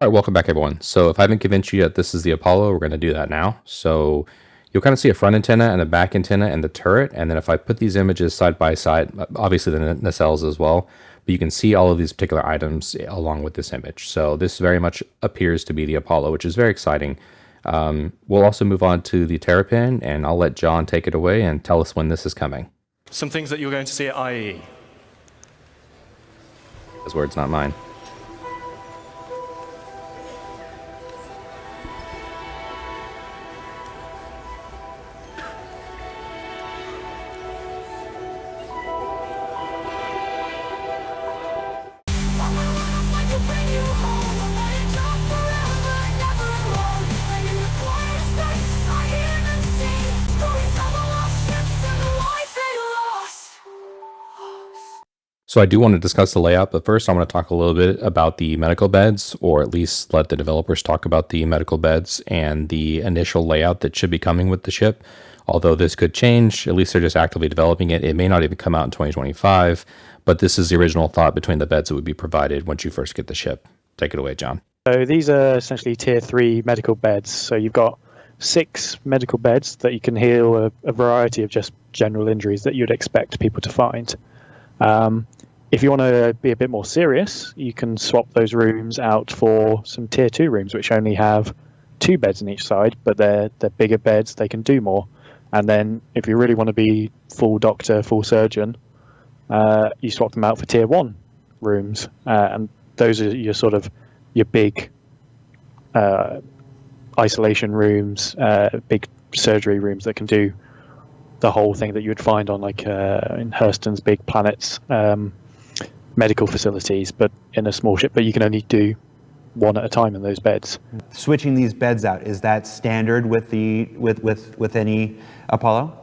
All right, welcome back, everyone. So if I haven't convinced you yet, this is the Apollo. We're going to do that now. So you'll kind of see a front antenna and a back antenna and the turret. And then if I put these images side by side, obviously the nacelles as well, but you can see all of these particular items along with this image. So this very much appears to be the Apollo, which is very exciting. We'll also move on to the Terrapin, and I'll let John take it away and tell us when this is coming. Some things that you're going to see at IE. His words, not mine. So I do want to discuss the layout, but first I want to talk a little bit about the medical beds, or at least let the developers talk about the medical beds and the initial layout that should be coming with the ship. Although this could change, at least they're just actively developing it. It may not even come out in 2025, but this is the original thought between the beds that would be provided once you first get the ship. Take it away, John. So these are essentially tier 3 medical beds. So you've got 6 medical beds that you can heal a variety of just general injuries that you'd expect people to find. If you want to be a bit more serious, you can swap those rooms out for some tier 2 rooms, which only have 2 beds on each side, but they're bigger beds, they can do more. And then if you really want to be full doctor, full surgeon, you swap them out for tier 1 rooms. And those are your big isolation rooms, big surgery rooms that can do the whole thing that you would find on in Hurston's big planets medical facilities, but in a small ship. But you can only do one at a time in those beds. Switching these beds out, is that standard with any Apollo?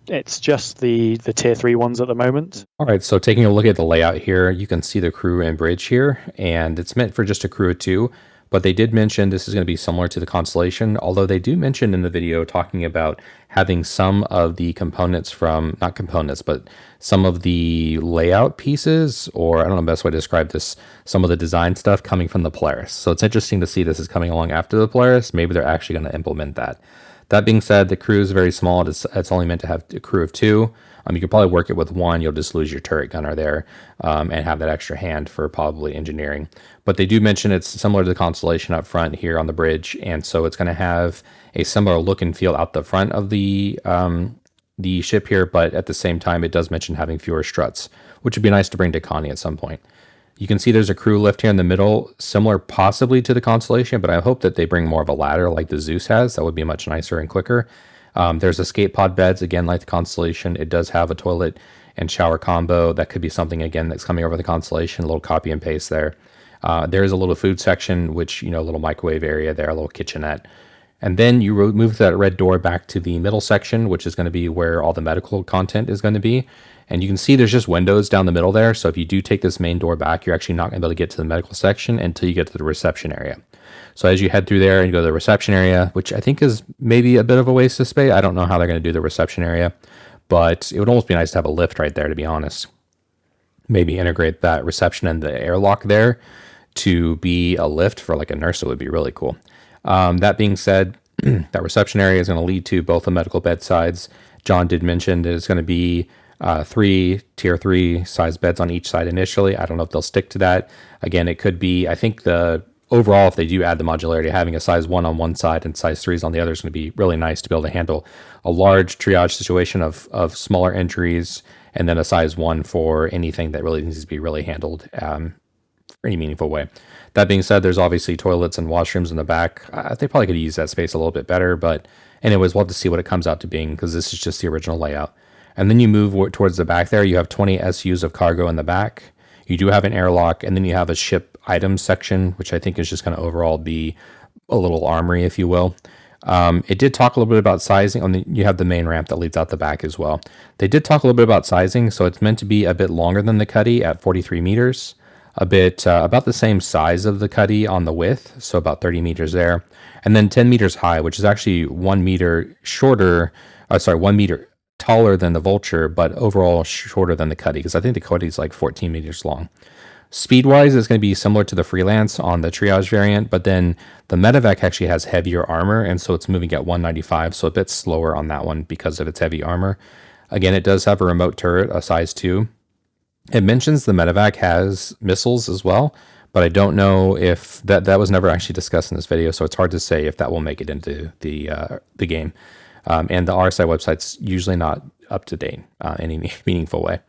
It's just the tier 3 ones at the moment. All right, so taking a look at the layout here, you can see the crew and bridge here, and it's meant for just a crew of 2. But they did mention this is going to be similar to the Constellation, although they do mention in the video talking about having some of the components from, not components, but some of the layout pieces, or I don't know the best way to describe this, some of the design stuff coming from the Polaris. So it's interesting to see this is coming along after the Polaris. Maybe they're actually going to implement that. That being said, the crew is very small. It's only meant to have a crew of 2. You could probably work it with 1. You'll just lose your turret gunner there and have that extra hand for probably engineering. But they do mention it's similar to the Constellation up front here on the bridge, and so it's going to have a similar look and feel out the front of the ship here, but at the same time, it does mention having fewer struts, which would be nice to bring to Connie at some point. You can see there's a crew lift here in the middle, similar possibly to the Constellation, but I hope that they bring more of a ladder like the Zeus has. That would be much nicer and quicker. There's escape pod beds, again, like the Constellation. It does have a toilet and shower combo. That could be something, again, that's coming over the Constellation, a little copy and paste there. There is a little food section, which, a little microwave area there, a little kitchenette. And then you move that red door back to the middle section, which is going to be where all the medical content is going to be. And you can see there's just windows down the middle there. So if you do take this main door back, you're actually not going to be able to get to the medical section until you get to the reception area. So as you head through there and you go to the reception area, which I think is maybe a bit of a waste of space. I don't know how they're going to do the reception area, but it would almost be nice to have a lift right there, to be honest. Maybe integrate that reception and the airlock there to be a lift for like a nurse. It would be really cool. That being said, that reception area is going to lead to both the medical bedsides. John did mention that it's going to be 3 tier 3 size beds on each side initially. I don't know if they'll stick to that. Again, it could be, I think the overall, if they do add the modularity, having a size 1 on one side and size 3s on the other is going to be really nice to be able to handle a large triage situation of smaller injuries, and then a size 1 for anything that really needs to be really handled for any meaningful way. That being said, there's obviously toilets and washrooms in the back. They probably could use that space a little bit better, but anyways, we'll have to see what it comes out to being, because this is just the original layout. And then you move towards the back there. You have 20 SUs of cargo in the back. You do have an airlock, and then you have a ship items section, which I think is just going to overall be a little armory, if you will. It did talk a little bit about sizing. You have the main ramp that leads out the back as well. They did talk a little bit about sizing, so it's meant to be a bit longer than the Cuddy at 43 meters, a bit about the same size of the Cuddy on the width, so about 30 meters there, and then 10 meters high, which is actually 1 meter shorter. 1 meter taller than the Vulture, but overall shorter than the Cuddy, because I think the Cuddy is like 14 meters long. Speed-wise, it's going to be similar to the Freelance on the Triage variant, but then the Medevac actually has heavier armor, and so it's moving at 195, so a bit slower on that one because of its heavy armor. Again, it does have a remote turret, a size 2. It mentions the Medevac has missiles as well, but I don't know if that was never actually discussed in this video, so it's hard to say if that will make it into the game. And the RSI website's usually not up to date in any meaningful way.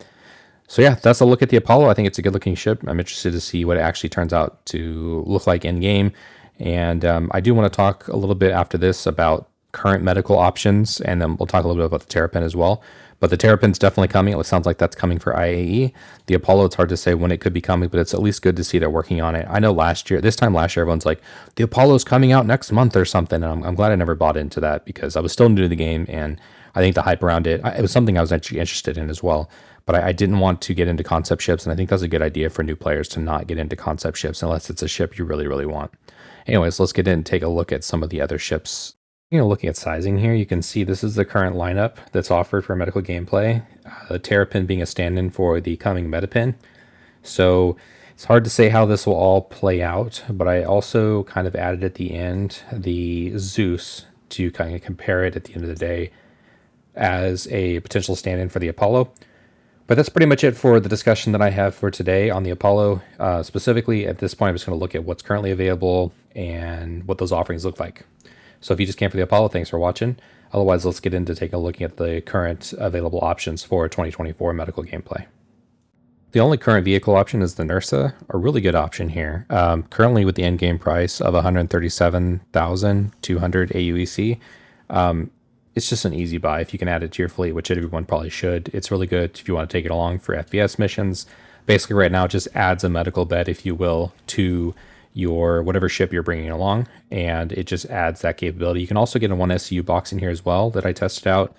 So yeah, that's a look at the Apollo. I think it's a good looking ship. I'm interested to see what it actually turns out to look like in game. And I do want to talk a little bit after this about current medical options, and then we'll talk a little bit about the Terrapin as well. But the Terrapin's definitely coming. It sounds like that's coming for IAE. The Apollo, it's hard to say when it could be coming, but it's at least good to see they're working on it. I know this time last year, everyone's like, the Apollo's coming out next month or something. And I'm glad I never bought into that because I was still new to the game, and I think the hype around it was something I was actually interested in as well. But I didn't want to get into concept ships, and I think that's a good idea for new players to not get into concept ships unless it's a ship you really, really want. Anyways, let's get in and take a look at some of the other ships. Looking at sizing here, you can see this is the current lineup that's offered for medical gameplay. The Terrapin being a stand-in for the coming MedaPin. So it's hard to say how this will all play out, but I also kind of added at the end the Zeus to kind of compare it at the end of the day as a potential stand-in for the Apollo. But that's pretty much it for the discussion that I have for today on the Apollo. Specifically, at this point, I'm just going to look at what's currently available and what those offerings look like. So if you just came for the Apollo, thanks for watching. Otherwise, let's get into taking a look at the current available options for 2024 medical gameplay. The only current vehicle option is the Nursa, a really good option here. Currently with the end-game price of 137,200 AUEC, it's just an easy buy if you can add it to your fleet, which everyone probably should. It's really good if you want to take it along for FPS missions. Basically right now it just adds a medical bed, if you will, to your whatever ship you're bringing along, and it just adds that capability. You can also get a 1 SCU box in here as well that I tested out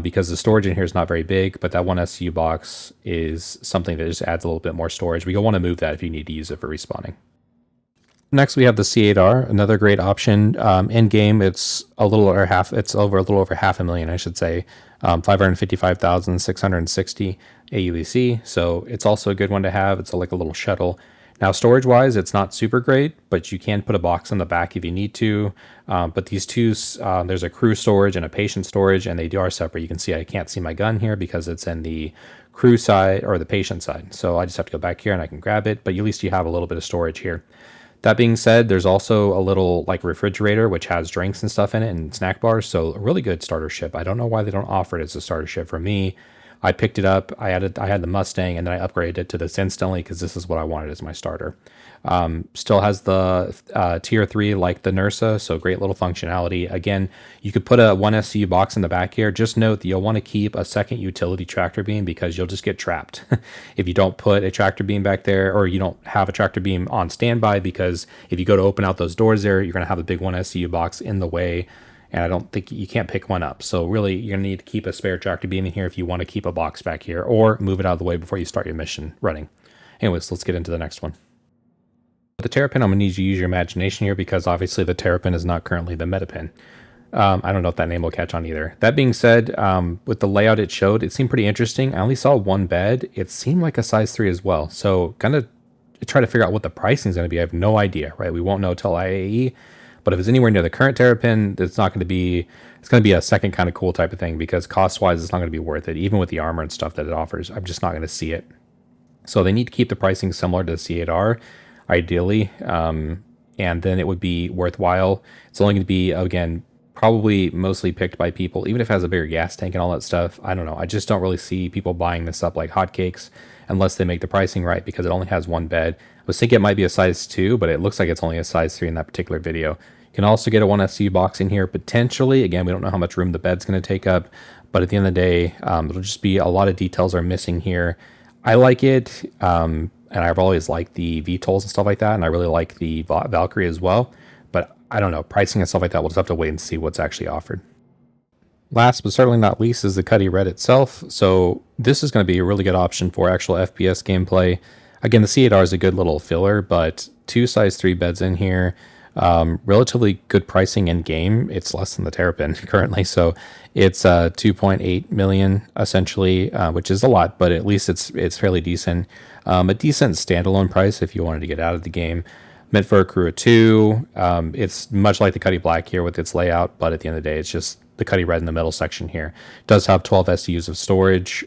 because the storage in here is not very big, but that 1 SCU box is something that just adds a little bit more storage. But you'll want to move that if you need to use it for respawning. Next, we have the C8R, another great option. In game, it's a little over half. It's over a little over $500,000, I should say, 555,660 AUEC. So it's also a good one to have. It's like a little shuttle. Now, storage-wise, it's not super great, but you can put a box on the back if you need to. But these two, there's a crew storage and a patient storage, and they are separate. You can see I can't see my gun here because it's in the crew side or the patient side. So I just have to go back here and I can grab it, but at least you have a little bit of storage here. That being said, there's also a little like refrigerator which has drinks and stuff in it and snack bars, so a really good starter ship. I don't know why they don't offer it as a starter ship. For me, I picked it up, I had the Mustang, and then I upgraded it to this instantly because this is what I wanted as my starter. Still has the tier 3 like the Nursa, so great little functionality. Again, you could put a 1 SCU box in the back here. Just note that you'll want to keep a second utility tractor beam because you'll just get trapped if you don't put a tractor beam back there, or you don't have a tractor beam on standby, because if you go to open out those doors there, you're going to have a big 1 SCU box in the way, and I don't think you can't pick one up. So really, you're going to need to keep a spare tractor beam in here if you want to keep a box back here, or move it out of the way before you start your mission running. Anyways, let's get into the next one. The Terrapin, I'm going to need you to use your imagination here because obviously the Terrapin is not currently the MedaPin. I don't know if that name will catch on either. That being said, with the layout it showed, it seemed pretty interesting. I only saw one bed. It seemed like a size 3 as well. So kind of try to figure out what the pricing is going to be. I have no idea, right? We won't know till IAE. But if it's anywhere near the current Terrapin, it's not going to be, it's going to be a second kind of cool type of thing because cost-wise, it's not going to be worth it. Even with the armor and stuff that it offers, I'm just not going to see it. So they need to keep the pricing similar to the C8R, ideally, and then it would be worthwhile. It's only going to be, again, probably mostly picked by people, even if it has a bigger gas tank and all that stuff. I don't know. I just don't really see people buying this up like hotcakes unless they make the pricing right because it only has one bed. I was thinking it might be a size 2, but it looks like it's only a size 3 in that particular video. You can also get a 1 SCU box in here potentially. Again, we don't know how much room the bed's going to take up, but at the end of the day, it'll just be a lot of details are missing here. I like it, and I've always liked the VTOLs and stuff like that, and I really like the Valkyrie as well, but I don't know, pricing and stuff like that, we'll just have to wait and see what's actually offered. Last but certainly not least is the Cutlass Red itself. So this is going to be a really good option for actual FPS gameplay. Again, the C8R is a good little filler, but 2 size 3 beds in here, relatively good pricing in game. It's less than the Terrapin currently, so it's 2.8 million essentially, which is a lot, but at least it's fairly decent. A decent standalone price if you wanted to get out of the game. Meant for a crew of 2. It's much like the Cutty Black here with its layout, but at the end of the day, it's just the Cutty Red in the middle section here. It does have 12 SCUs of storage.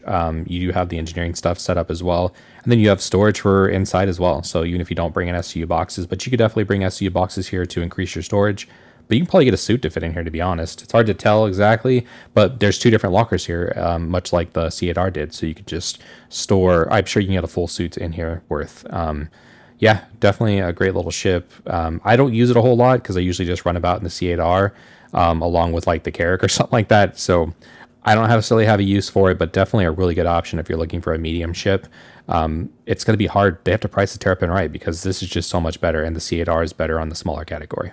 You do have the engineering stuff set up as well. And then you have storage for inside as well. So even if you don't bring in SCU boxes, but you could definitely bring SCU boxes here to increase your storage. But you can probably get a suit to fit in here, to be honest. It's hard to tell exactly, but there's 2 different lockers here, much like the C8R did. So you could just store, I'm sure you can get a full suit in here worth. Yeah, definitely a great little ship. I don't use it a whole lot because I usually just run about in the C8R along with like the Carrack or something like that. So I don't necessarily have a use for it, but definitely a really good option if you're looking for a medium ship. It's going to be hard. They have to price the Terrapin right because this is just so much better, and the C8R is better on the smaller category.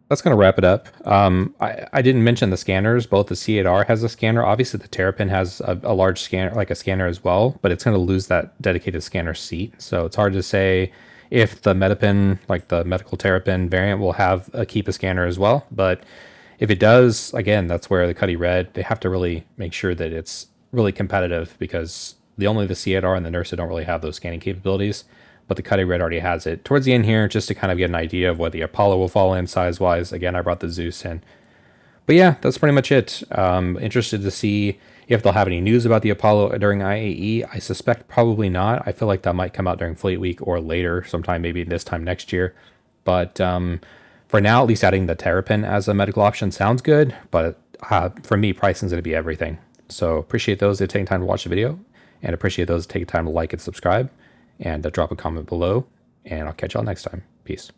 That's going to wrap it up. I didn't mention the scanners. Both the C8R has a scanner. Obviously, the Terrapin has a large scanner, like a scanner as well, but it's going to lose that dedicated scanner seat. So it's hard to say if the MedaPin, like the Medical Terrapin variant, will have keep a scanner as well. But if it does, again, that's where the Cutty Red, they have to really make sure that it's really competitive because only the C8R and the Nursa don't really have those scanning capabilities. But the Cutty Red already has it. Towards the end here, just to kind of get an idea of what the Apollo will fall in size-wise. Again, I brought the Zeus in. But yeah, that's pretty much it. Interested to see if they'll have any news about the Apollo during IAE. I suspect probably not. I feel like that might come out during Fleet Week or later, sometime maybe this time next year. But for now, at least adding the Terrapin as a medical option sounds good. But for me, pricing is going to be everything. So appreciate those that take time to watch the video, and appreciate those that take time to like and subscribe. And drop a comment below, and I'll catch y'all next time. Peace.